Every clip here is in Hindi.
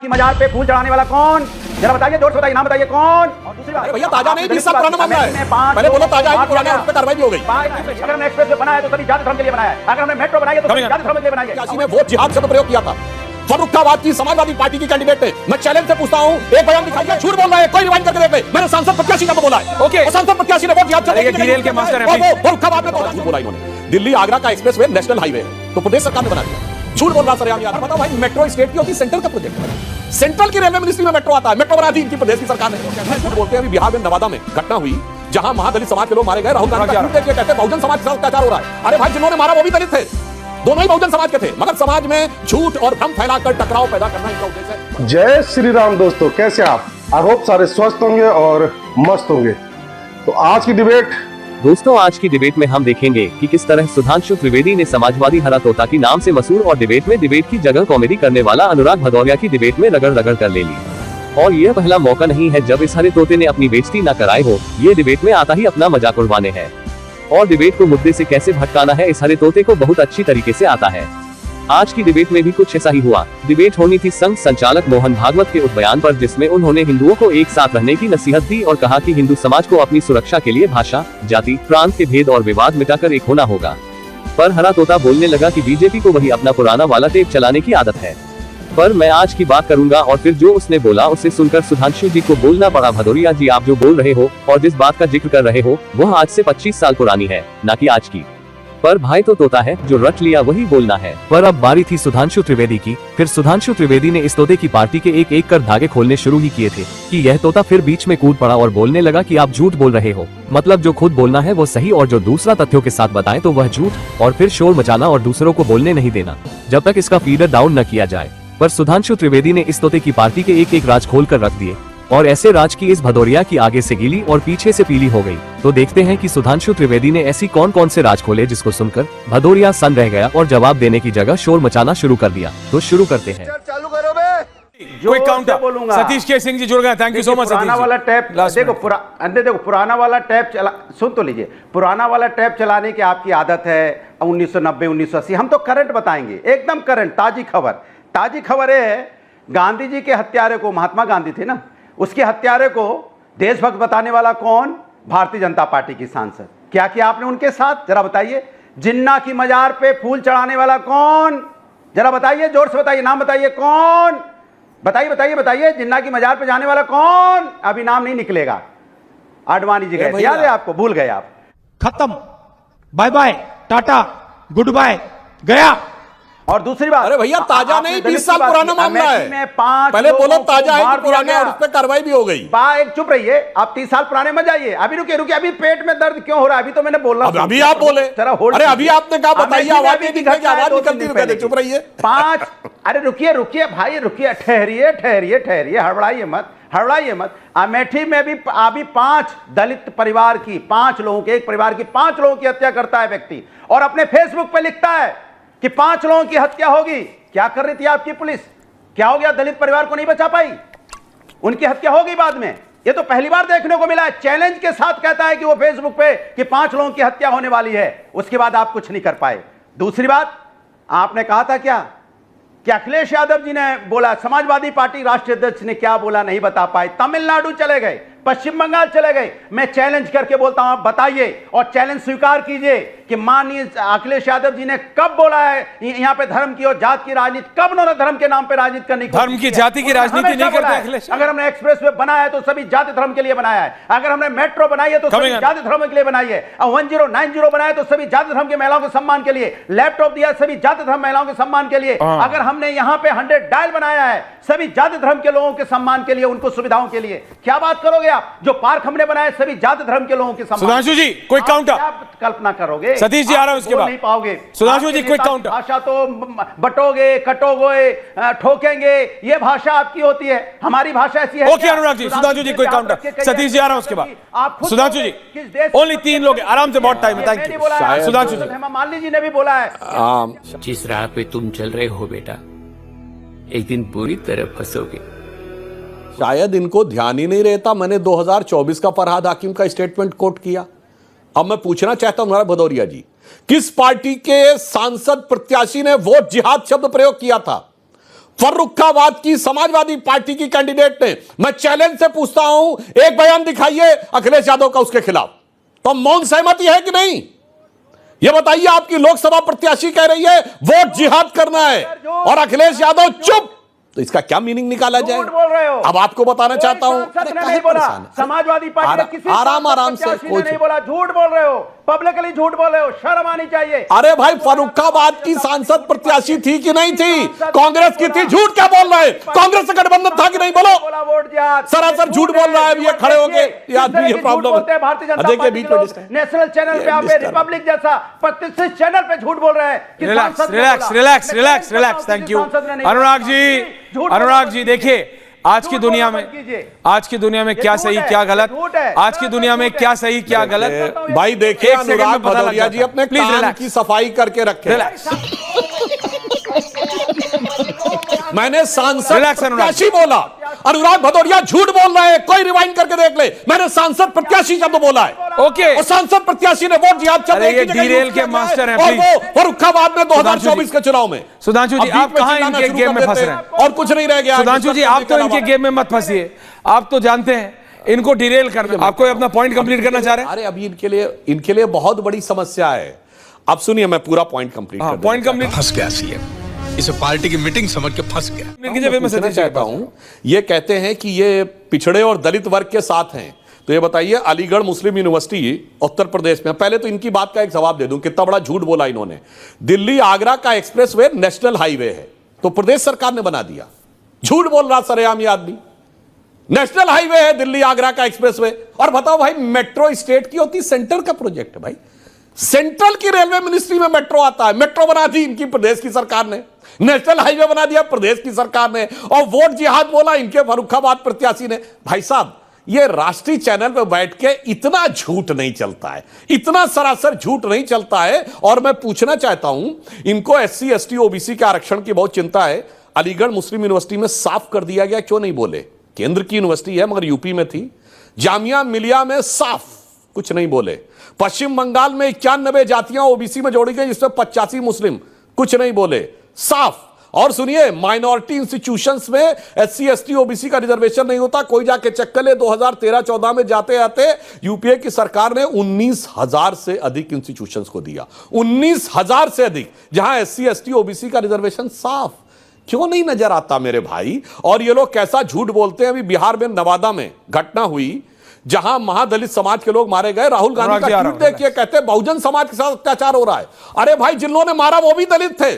की मजार पे फूल चढ़ाने वाला कौन? जरा बताइए, जोर से बताइए, नाम बताइए कौन? और दूसरी बात, भैया ताजा नहीं, 20 साल पुराना मामला है। पहले बोलो ताजा है, पुराना उस पे कार्रवाई भी हो गई। अगर हमने एक्सप्रेस वे बनाया तो सभी जाति धर्म के लिए बनाया है, अगर हमने मेट्रो बनाई है तो सभी जाति धर्म के लिए बनाई है। 85 में वोट जिहाद शब्द प्रयोग किया था। फर्रुखाबाद की समाजवादी पार्टी की कैंडिडेट है। मैं चैलेंज से पूछता हूं, एक बयान दिखाइए, झूठ बोल रहा है, कोई रिवाइंड करके देख ले। मैंने सांसद प्रत्याशी का बोला है। ओके, सांसद प्रत्याशी ने वोट जिहाद शब्द डीएल के मास्टर हैं। फर्रुखाबाद में तो झूठ बोला इन्होंने। दिल्ली आगरा का एक्सप्रेसवे नेशनल हाईवे तो प्रदेश सरकार ने बना दिया। झूठ बोल रहा सरेआम यार। बताओ भाई, मेट्रो स्टेट की होती, सेंट्रल का प्रोजेक्ट है। सेंट्रल की रेलवे मिनिस्ट्री में मेट्रो आता है, मेट्रो बना दी इनकी प्रदेश की सरकार ने। झूठ बोलते हैं। अभी बिहार में नवादा में घटना हुई जहां महादलित समाज के लोग मारे गए। राहुल गांधी कहते हैं बहुजन समाज के साथ अत्याचार हो रहा है। अरे भाई, जिन्होंने मारा वो भी दलित थे, दोनों ही बहुजन समाज के थे, मगर समाज में झूठ और भ्रम फैलाकर टकराव पैदा करना इनका उद्देश्य है। जय श्री राम दोस्तों, कैसे आप? आई होप सारे स्वस्थ होंगे और मस्त होंगे। तो आज की डिबेट दोस्तों, आज की डिबेट में हम देखेंगे कि किस तरह सुधांशु त्रिवेदी ने समाजवादी हरा तोता की नाम से मशहूर और डिबेट की जगह कॉमेडी करने वाला अनुराग भदौरिया की डिबेट में रगड़ कर ले ली। और यह पहला मौका नहीं है जब इस हरे तोते ने अपनी बेइज्जती न कराई हो। ये डिबेट में आता ही अपना मजाक उड़वाने है और डिबेट को मुद्दे से कैसे भटकाना है इस हरे तोते को बहुत अच्छी तरीके से आता है। आज की डिबेट में भी कुछ ऐसा ही हुआ। डिबेट होनी थी संघ संचालक मोहन भागवत के उस बयान पर जिसमें उन्होंने हिंदुओं को एक साथ रहने की नसीहत दी और कहा कि हिंदू समाज को अपनी सुरक्षा के लिए भाषा, जाति, प्रांत के भेद और विवाद मिटाकर एक होना होगा। पर हरा तोता बोलने लगा कि बीजेपी को वही अपना पुराना वाला टेप चलाने की आदत है। पर मैं आज की बात करूंगा और फिर जो उसने बोला उसे सुनकर सुधांशु जी को बोलना पड़ा, भदौरिया जी आप जो बोल रहे हो और जिस बात का जिक्र कर रहे हो वह आज से 25 साल पुरानी है, ना कि आज की। पर भाई तो तोता है, जो रट लिया वही बोलना है। पर अब बारी थी सुधांशु त्रिवेदी की। फिर सुधांशु त्रिवेदी ने इस तोते की पार्टी के एक कर धागे खोलने शुरू ही किए थे कि यह तोता फिर बीच में कूद पड़ा और बोलने लगा कि आप झूठ बोल रहे हो। मतलब जो खुद बोलना है वो सही और जो दूसरा तथ्यों के साथ बताए तो वह झूठ, और फिर शोर मचाना और दूसरों को बोलने नहीं देना जब तक इसका फीडर डाउन न किया जाए। पर सुधांशु त्रिवेदी ने इस तोते की पार्टी के एक राज खोल कर रख दिए और ऐसे राज की इस भदौरिया की आगे से गीली और पीछे से पीली हो गई। तो देखते हैं कि सुधांशु त्रिवेदी ने ऐसी कौन से राज खोले जिसको सुनकर भदौरिया सन रह गया और जवाब देने की जगह शोर मचाना शुरू कर दिया। तो शुरू करते हैं। चालू करो बे। क्विक काउंटर बोलूंगा। सतीश के सिंह जी जुड़ गए, थैंक यू सो मच। पुराना वाला टैप देखो, पुराना वाला टैप चला, सुन तो लीजिए। पुराना वाला टैप चलाने की आपकी आदत है 1990 1980। हम तो करंट बताएंगे, एकदम करंट ताजी खबर। ताजी खबर है, गांधी जी के हत्यारे को, महात्मा गांधी थे ना, उसके हत्यारे को देशभक्त बताने वाला कौन? भारतीय जनता पार्टी की सांसद। क्या किया आपने उनके साथ, जरा बताइए। जिन्ना की मजार पे फूल चढ़ाने वाला कौन? जरा बताइए, जोर से बताइए, नाम बताइए कौन? बताइए बताइए बताइए, जिन्ना की मजार पे जाने वाला कौन? अभी नाम नहीं निकलेगा। आडवाणी जी गए, याद है आपको? भूल गए आप। खत्म, bye bye, tata, good bye, गया। और दूसरी बात, अरे भैया ताजा नहीं, 20 साल पुराना मामला है। पहले बोलो ताजा है कि पुराना, और उस पर कार्रवाई भी हो गई। एक चुप रहिए आप, 30 साल पुराने मत जाइए। अभी रुकिए, अभी पेट में दर्द क्यों हो रहा है? अभी तो मैंने बोलना। अभी आप बोले। अरे अभी आपने कहा बताइए, आवाज निकलती, चुप रहिए। 5 अरे रुकिए भाई, रुकिए, ठहरिए, हड़बड़ाइए मत। अमेठी में भी अभी 5 दलित परिवार की, 5 लोगों के, एक परिवार की 5 लोगों की हत्या करता है व्यक्ति और अपने फेसबुक पे लिखता है कि 5 लोगों की हत्या होगी। क्या कर रही थी आपकी पुलिस? क्या हो गया? दलित परिवार को नहीं बचा पाई? उनकी हत्या होगी बाद में। ये तो पहली बार देखने को मिला है। चैलेंज के साथ कहता है कि वो फेसबुक पे कि 5 लोगों की हत्या होने वाली है, उसके बाद आप कुछ नहीं कर पाए। दूसरी बात, आपने कहा था क्या कि अखिलेश यादव जी ने बोला, समाजवादी पार्टी राष्ट्रीय अध्यक्ष ने क्या बोला नहीं बता पाए। तमिलनाडु चले गए, पश्चिम बंगाल चले गए। मैं चैलेंज करके बोलता हूं, आप बताइए और चैलेंज स्वीकार कीजिए कि माननीय अखिलेश यादव जी ने कब बोला है यहां पे धर्म की और जात की राजनीति? कब उन्होंने धर्म के नाम पे राजनीति करने की? धर्म की जाति की राजनीति नहीं करते अखिलेश। अगर हमने एक्सप्रेस वे बनाया है तो सभी जाति धर्म के लिए बनाया है। अगर हमने मेट्रो बनाई है तो सभी जाति धर्म के लिए बनाई है। 1090 बनाया तो सभी जाति धर्म के महिलाओं के सम्मान के लिए। लैपटॉप दिया सभी जाति धर्म महिलाओं के सम्मान के लिए। अगर हमने यहां पे 100 डायल बनाया है सभी जाति धर्म के लोगों के सम्मान के लिए, उनको सुविधाओं के लिए। क्या बात करोगे आप? जो पार्क हमने बनाए सभी जाति धर्म के लोगों के सम्मान। सुधांशु जी क्विक काउंटर, कल्पना करोगे? सतीश जी आ रहा है उसके बाद नहीं पाओगे। सुधांशु जी क्विक काउंटर। भाषा तो बटोगे, कटोगे, ठोकेंगे, ये भाषा आपकी होती है। हमारी भाषा ऐसी है। ओके अनुराग जी, सुधांशु जी क्विक काउंटर। सतीश जी आ रहा है उसके बाद। सुधांशु जी ओनली 3 लोग, आराम से, बहुत टाइम है। थैंक यू सुधांशु जी। हेमा मालिनी जी ने भी बोला है। जिस राह पे तुम चल रहे हो बेटा, एक दिन पूरी तरह फंसोगे। शायद इनको ध्यान ही नहीं रहता। मैंने 2024 का फरहाद हाकिम का स्टेटमेंट कोट किया। अब मैं पूछना चाहता हूं भदौरिया जी, किस पार्टी के सांसद प्रत्याशी ने वोट जिहाद शब्द प्रयोग किया था? फर्रुखाबाद की समाजवादी पार्टी की कैंडिडेट ने, मैं चैलेंज से पूछता हूं, एक बयान दिखाइए अखिलेश यादव का उसके खिलाफ। तो मौन सहमति है कि नहीं, यह बताइए। आपकी लोकसभा प्रत्याशी कह रही है वोट जिहाद करना है और अखिलेश यादव चुप, तो इसका क्या मीनिंग निकाला जाए? बोल रहे हो। अब आपको बताना चाहता हूं, नहीं बोला समाजवादी पार्टी ने किसी आराम से नहीं बोला, झूठ बोल रहे हो, पब्लिकली झूठ बोल रहे हो, शर्म आनी चाहिए। अरे भाई, फर्रुखाबाद की सांसद प्रत्याशी थी कि नहीं थी? कांग्रेस की थी, झूठ क्या बोल रहा है? कांग्रेस से गठबंधन था कि नहीं? बोलो। सरासर झूठ बोल रहा है ये खड़े होके, ये आदमी, ये प्रॉब्लम है। भारतीय जनता पार्टी के लोग नेशनल चैनल पे, आप रिपब्लिक जैसा प्रतिष्ठित चैनल पे झूठ बोल रहे हैं। Relax, thank you Anurag ji. देखिए, आज की दुनिया में क्या सही क्या गलत, आज की दुनिया में क्या सही क्या गलत, भाई देखिए, अनुराग भदौरिया जी अपने कान की सफाई करके रखे। मैंने सांसद प्रत्याशी बोला, अनुराग भदौरिया झूठ बोल रहे हैं, कोई रिवाइंड करके देख ले। मैंने सांसद प्रत्याशी शब्द बोला है, ओके। और सांसद प्रत्याशी ने वोट जिहाद शब्द ये डीरेल के मास्टर हैं, और वो फर्रुखाबाद में 2024 के चुनाव में। सुधांशु जी, आप कहां इनके गेम में फंस रहे हैं? और कुछ नहीं रह गया। सुधांशु जी, आप तो इनके गेम में मत फंसिए, आप तो जानते हैं इनको डिरेल करना। आपको अपना पॉइंट कंप्लीट करना चाह रहे हैं? अरे अभी इनके लिए बहुत बड़ी समस्या है। अब सुनिए, मैं पूरा पॉइंट कंप्लीट कर पॉइंट कंप्लीट। फंस गया सीएम, इसे पार्टी की मीटिंग समझ के फंस गया। मैं चाहता हूं, ये कहते हैं कि ये पिछड़े और दलित वर्ग के साथ हैं, तो ये बताइए, अलीगढ़ मुस्लिम यूनिवर्सिटी उत्तर प्रदेश में, पहले तो इनकी बात का एक जवाब दे दूं, कितना बड़ा झूठ बोला इन्होंने। दिल्ली आगरा का एक्सप्रेसवे नेशनल हाईवे है, तो प्रदेश सरकार ने बना दिया। झूठ बोल रहा सरेआम ये आदमी। नेशनल हाईवे है दिल्ली आगरा का एक्सप्रेसवे, और बताओ भाई, मेट्रो स्टेट की होती, सेंटर का प्रोजेक्ट है भाई। सेंट्रल की रेलवे मिनिस्ट्री में मेट्रो आता है, मेट्रो बना दी इनकी प्रदेश की सरकार ने, नेशनल हाईवे बना दिया प्रदेश की सरकार ने, और वोट जिहाद बोला इनके फर्रुखाबाद प्रत्याशी ने। भाई साहब, ये राष्ट्रीय चैनल पर बैठ के इतना झूठ नहीं चलता है, इतना सरासर झूठ नहीं चलता है। और मैं पूछना चाहता हूं, इनको SC ST OBC के आरक्षण की बहुत चिंता है। अलीगढ़ मुस्लिम यूनिवर्सिटी में साफ कर दिया गया, क्यों नहीं बोले? केंद्र की यूनिवर्सिटी है मगर यूपी में थी। जामिया मिलिया में साफ कुछ नहीं बोले। पश्चिम बंगाल में 91 जातियां OBC में जोड़ी गई, जिसमें 85 मुस्लिम, कुछ नहीं बोले, साफ। और सुनिए, माइनॉरिटी इंस्टीट्यूशंस में SC ST OBC का रिजर्वेशन नहीं होता, कोई जाके चेक कर ले। 2013-14 में जाते आते यूपीए की सरकार ने 19,000 से अधिक इंस्टीट्यूशंस को दिया, 19,000 से अधिक, जहां SC ST OBC का रिजर्वेशन साफ। क्यों नहीं नजर आता मेरे भाई? और ये लोग कैसा झूठ बोलते हैं। अभी बिहार में नवादा में घटना हुई, जहां महादलित समाज के लोग मारे गए। राहुल गांधी का ट्वीट देखिए, कहते हैं बहुजन समाज के साथ अत्याचार हो रहा है। अरे भाई, जिन लोगों ने मारा वो भी दलित थे,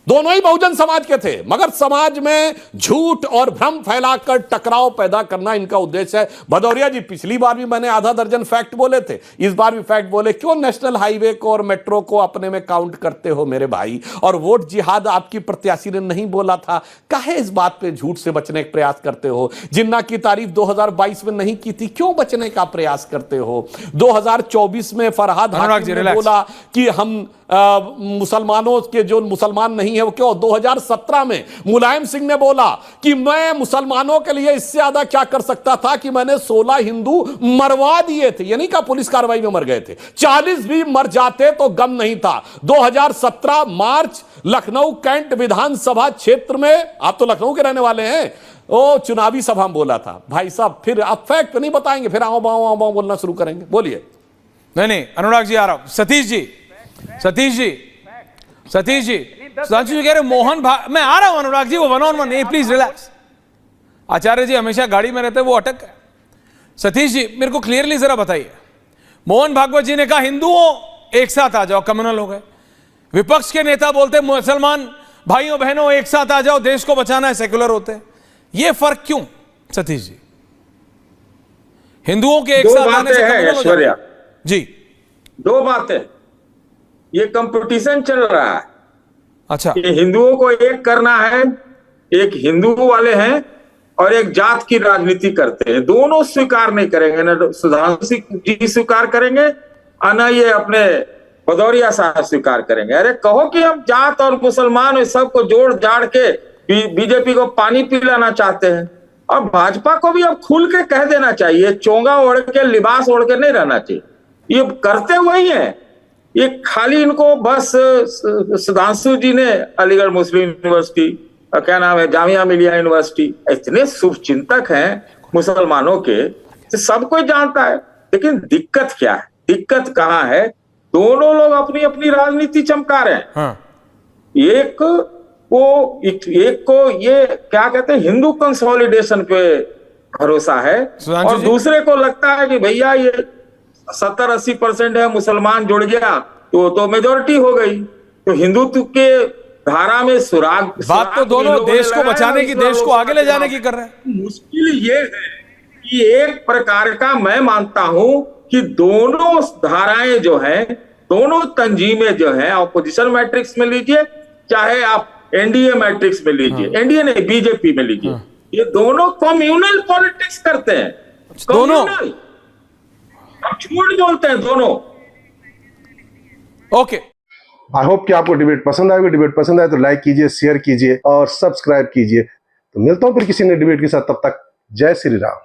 दोनों ही बहुजन समाज के थे, मगर समाज में झूठ और भ्रम फैलाकर टकराव पैदा करना इनका उद्देश्य है। भदौरिया जी, पिछली बार भी मैंने आधा दर्जन फैक्ट बोले थे, इस बार भी फैक्ट बोले। क्यों नेशनल हाईवे को और मेट्रो को अपने में काउंट करते हो मेरे भाई? और वोट जिहाद आपकी प्रत्याशी ने नहीं बोला था, काहे इस बात पे झूठ से बचने का प्रयास करते हो? जिन्ना की तारीफ 2022 में नहीं की थी, क्यों बचने का प्रयास करते हो? 2024 में फरहाद हाकिम ने बोला कि हम मुसलमानों के, जो मुसलमान नहीं है वो क्यों? 2017 में मुलायम सिंह ने बोला कि मैं मुसलमानों के लिए इससे ज्यादा क्या कर सकता था कि मैंने 16 हिंदू मरवा दिए थे, यानी कि पुलिस कार्रवाई में मर गए थे, 40 भी मर जाते तो गम नहीं था। 2017 मार्च, लखनऊ कैंट विधानसभा क्षेत्र में, आप तो लखनऊ के रहने वाले हैं, ओ चुनावी सभा में बोला था। भाई साहब, फिर आप फैक्ट नहीं बताएंगे, फिर आओ बाओ बोलना शुरू करेंगे। बोलिए। नहीं, अनुराग जी आ रहा हूं। सतीश जी, सुधांशु जी कह रहे मोहन भाग, मैं आ रहा हूं अनुराग जी, वो 1-on-1, प्लीज रिलैक्स। आचार्य जी हमेशा गाड़ी में रहते, वो अटक गए। सतीश जी, मेरे को क्लियरली जरा बताइए, मोहन भागवत जी ने कहा हिंदुओं एक साथ आ जाओ, कम्युनल हो गए। विपक्ष के नेता बोलते मुसलमान भाइयों बहनों एक साथ आ जाओ, देश को बचाना है, सेक्युलर होते हैं। ये फर्क क्यों सतीश जी? हिंदुओं के एक साथ आने से ऐश्वर्या जी, दो बातें, ये कंपटीशन चल रहा है। अच्छा, कि हिंदुओं को एक करना है, एक हिंदू वाले हैं और एक जात की राजनीति करते हैं, दोनों स्वीकार नहीं करेंगे। न सुधांशु जी स्वीकार करेंगे और न ये अपने भदौरिया साहब स्वीकार करेंगे। अरे कहो कि हम जात और मुसलमान सबको जोड़ जाड़ के बीजेपी को पानी पिलाना चाहते हैं, और भाजपा को भी अब खुल के कह देना चाहिए, चोंगा ओढ़ के लिबास ओढ़ के नहीं रहना चाहिए। ये करते वही है, ये खाली इनको बस सुधांशु जी ने अलीगढ़ मुस्लिम यूनिवर्सिटी, क्या नाम है, जामिया मिलिया यूनिवर्सिटी, इतने शुभ चिंतक हैं मुसलमानों के, तो सब कोई जानता है। लेकिन दिक्कत क्या है, दिक्कत कहाँ है? दोनों लोग अपनी अपनी राजनीति चमका रहे हैं। हाँ। एक को ये क्या कहते हैं, हिंदू कंसोलिडेशन पे भरोसा है, सुधांशु और जी? दूसरे को लगता है कि भैया ये 70-80% है, मुसलमान जुड़ गया तो मेजोरिटी हो गई, तो हिंदुत्व के धारा में सुराग। बात तो दोनों देश को बचाने की, देश को आगे ले जाने की कर रहे हैं। मुश्किल ये है कि एक प्रकार का मैं मानता हूं कि दोनों धाराएं जो हैं, दोनों तंजीमें जो हैं, ऑपोजिशन मैट्रिक्स में लीजिए चाहे आप एनडीए मैट्रिक्स में लीजिए, एनडीए नहीं बीजेपी में लीजिए, ये दोनों कम्युनल पॉलिटिक्स करते हैं। दोनों झूठ बोलते हैं दोनों। ओके, आई होप कि आपको डिबेट पसंद आएगी। डिबेट पसंद आए तो लाइक कीजिए, शेयर कीजिए और सब्सक्राइब कीजिए। तो मिलता हूं फिर किसी नए डिबेट के साथ, तब तक जय श्री राम।